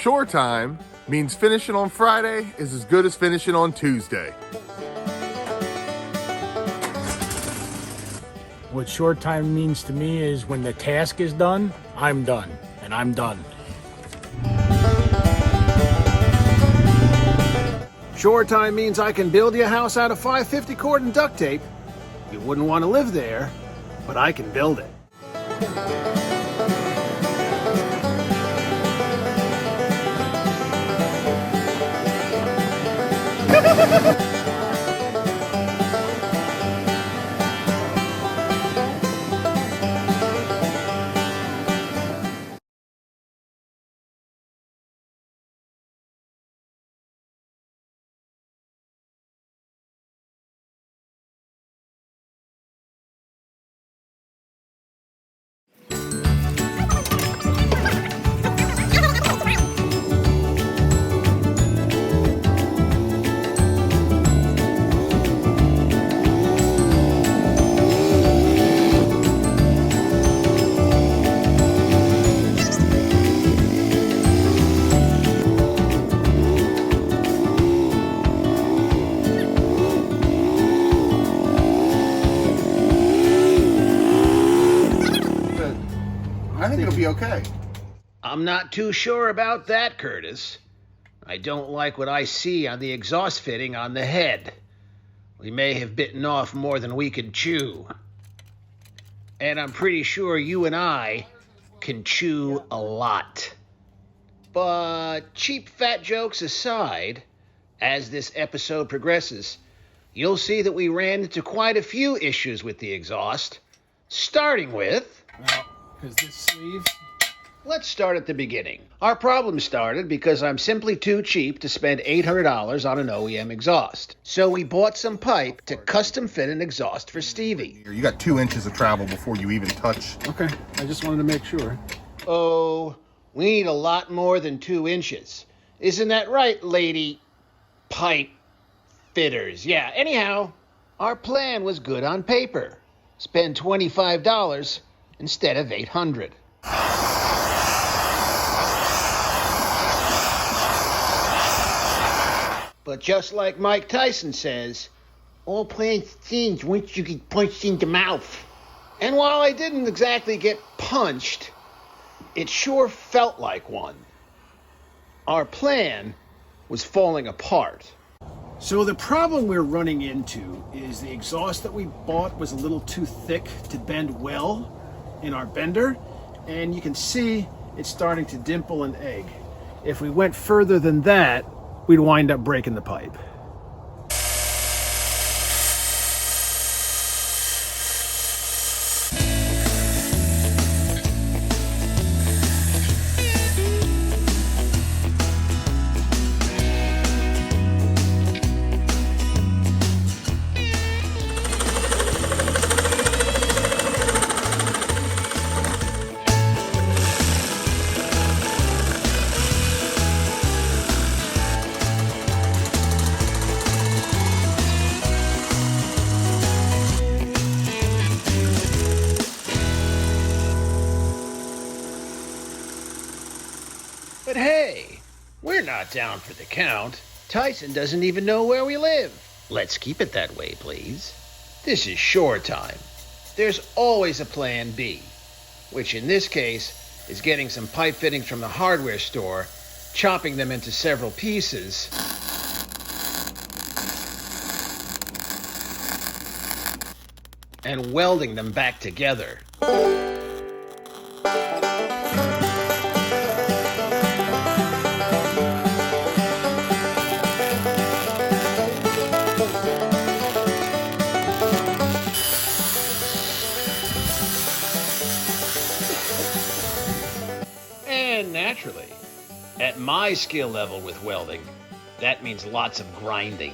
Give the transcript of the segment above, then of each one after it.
Shore time means finishing on Friday is as good as finishing on Tuesday. What short time means to me is when the task is done, I'm done, and I'm done. Short time means I can build you a house out of 550 cord and duct tape. You wouldn't want to live there, but I can build it. I think it'll be okay. I'm not too sure about that, Curtis. I don't like what I see on the exhaust fitting on the head. We may have bitten off more than we could chew. And I'm pretty sure you and I can chew a lot. But cheap fat jokes aside, as this episode progresses, you'll see that we ran into quite a few issues with the exhaust, starting with... Because this sleeve... Let's start at the beginning. Our problem started because I'm simply too cheap to spend $800 on an OEM exhaust. So we bought some pipe to custom fit an exhaust for Stevie. You got 2 inches of travel before you even touch. Okay, I just wanted to make sure. Oh, we need a lot more than 2 inches. Isn't that right, lady pipe fitters? Yeah, anyhow, our plan was good on paper. Spend $25 instead of $800. But just like Mike Tyson says, all plans change once you get punched in the mouth. And while I didn't exactly get punched, it sure felt like one. Our plan was falling apart. So the problem we're running into is the exhaust that we bought was a little too thick to bend well in our bender, and you can see it's starting to dimple and egg. If we went further than that, we'd wind up breaking the pipe. But hey, we're not down for the count. Tyson doesn't even know where we live. Let's keep it that way, please. This is shore time. There's always a plan B, which in this case is getting some pipe fittings from the hardware store, chopping them into several pieces, and welding them back together. And naturally, at my skill level with welding, that means lots of grinding.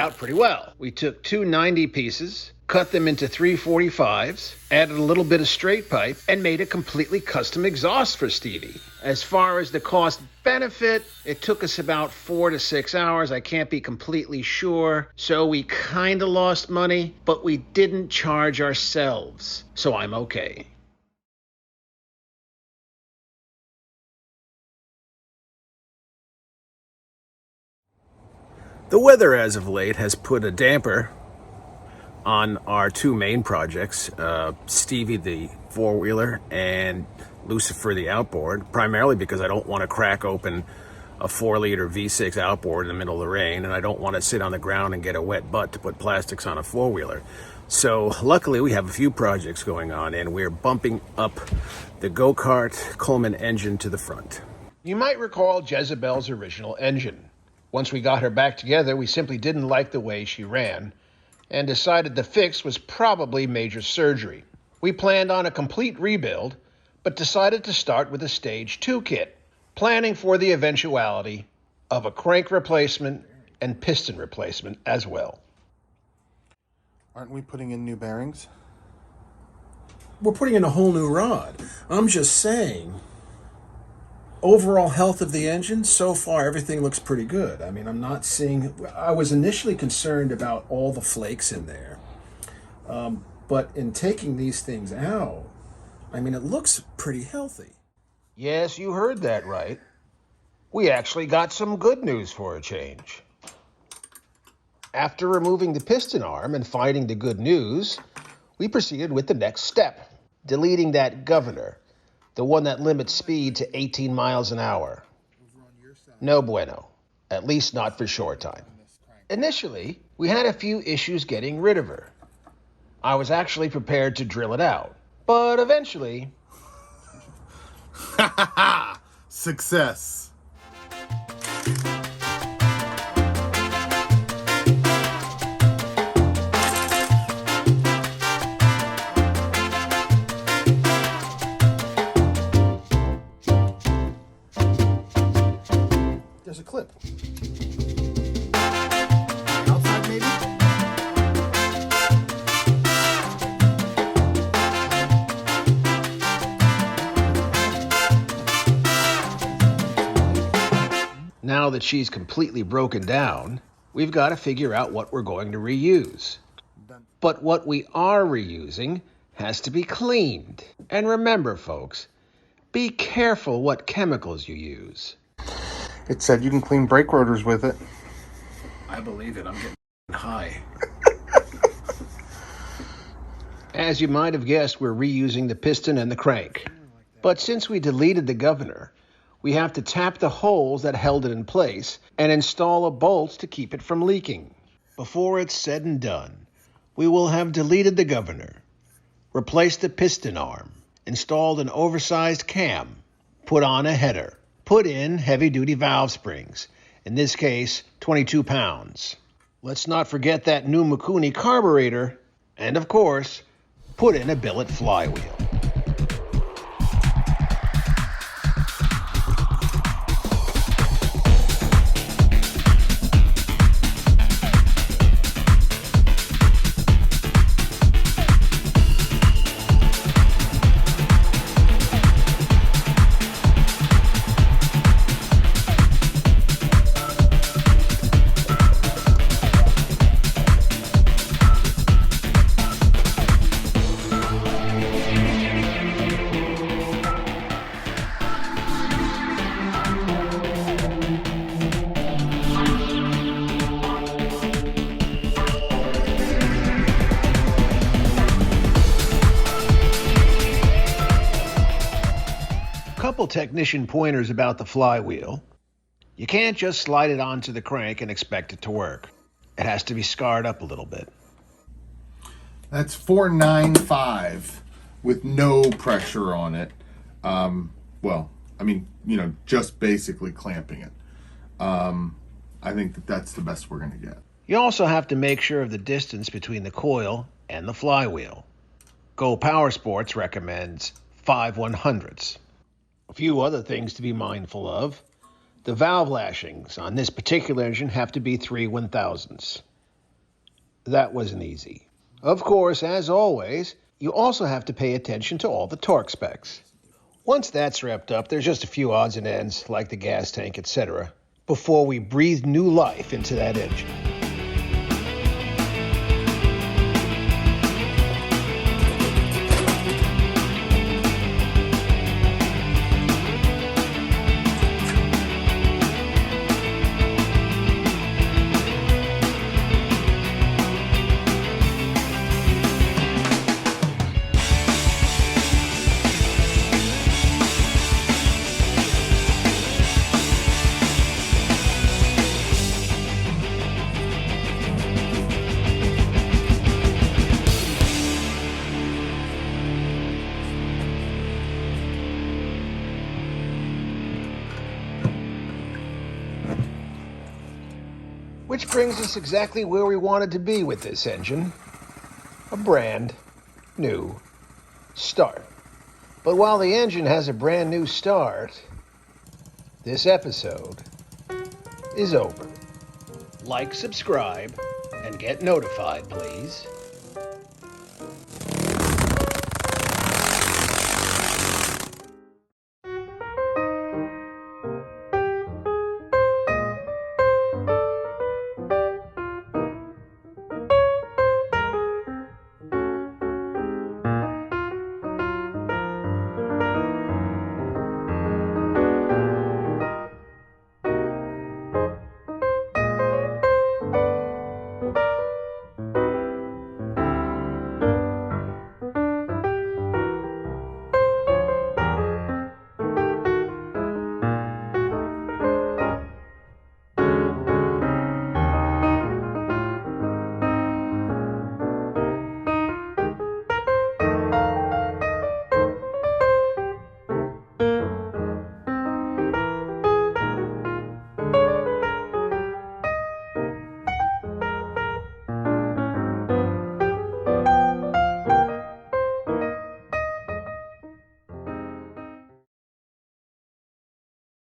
out pretty well. We took two 90 pieces, cut them into 345s, added a little bit of straight pipe, and made a completely custom exhaust for Stevie. As far as the cost benefit, it took us about 4 to 6 hours. I can't be completely sure. So we kind of lost money, but we didn't charge ourselves. So I'm okay. The weather as of late has put a damper on our two main projects, Stevie the four-wheeler and Lucifer the outboard, primarily because I don't want to crack open a 4-liter V6 outboard in the middle of the rain, and I don't want to sit on the ground and get a wet butt to put plastics on a four-wheeler. So luckily we have a few projects going on, and we're bumping up the go-kart Coleman engine to the front. You might recall Jezebel's original engine. Once we got her back together, we simply didn't like the way she ran and decided the fix was probably major surgery. We planned on a complete rebuild, but decided to start with a Stage 2 kit, planning for the eventuality of a crank replacement and piston replacement as well. Aren't we putting in new bearings? We're putting in a whole new rod. I'm just saying, overall health of the engine, so far everything looks pretty good. I mean, I'm not seeing, I was initially concerned about all the flakes in there. But in taking these things out, I mean, it looks pretty healthy. Yes, you heard that right. We actually got some good news for a change. After removing the piston arm and finding the good news, we proceeded with the next step, deleting that governor, the one that limits speed to 18 miles an hour. No bueno, at least not for short time. Initially, we had a few issues getting rid of her. I was actually prepared to drill it out, but eventually... Success. There's a clip. Outside, maybe? Now that she's completely broken down, we've got to figure out what we're going to reuse. But what we are reusing has to be cleaned. And remember, folks, be careful what chemicals you use. It said you can clean brake rotors with it. I believe it. I'm getting high. As you might have guessed, we're reusing the piston and the crank. But since we deleted the governor, we have to tap the holes that held it in place and install a bolt to keep it from leaking. Before it's said and done, we will have deleted the governor, replaced the piston arm, installed an oversized cam, put on a header, put in heavy-duty valve springs, in this case, 22 pounds. Let's not forget that new Mikuni carburetor, and of course, put in a billet flywheel. Couple technician pointers about the flywheel. You can't just slide it onto the crank and expect it to work. It has to be scarred up a little bit. That's 495 with no pressure on it. Well, I mean, you know, just basically clamping it. I think that's the best we're going to get. You also have to make sure of the distance between the coil and the flywheel. Go Power Sports recommends 5/100ths. A few other things to be mindful of. The valve lashings on this particular engine have to be 3/1000ths. That wasn't easy. Of course, as always, you also have to pay attention to all the torque specs. Once that's wrapped up, there's just a few odds and ends, like the gas tank, etc., before we breathe new life into that engine. Which brings us exactly where we wanted to be with this engine. A brand new start. But while the engine has a brand new start, this episode is over. Like, subscribe, and get notified, please.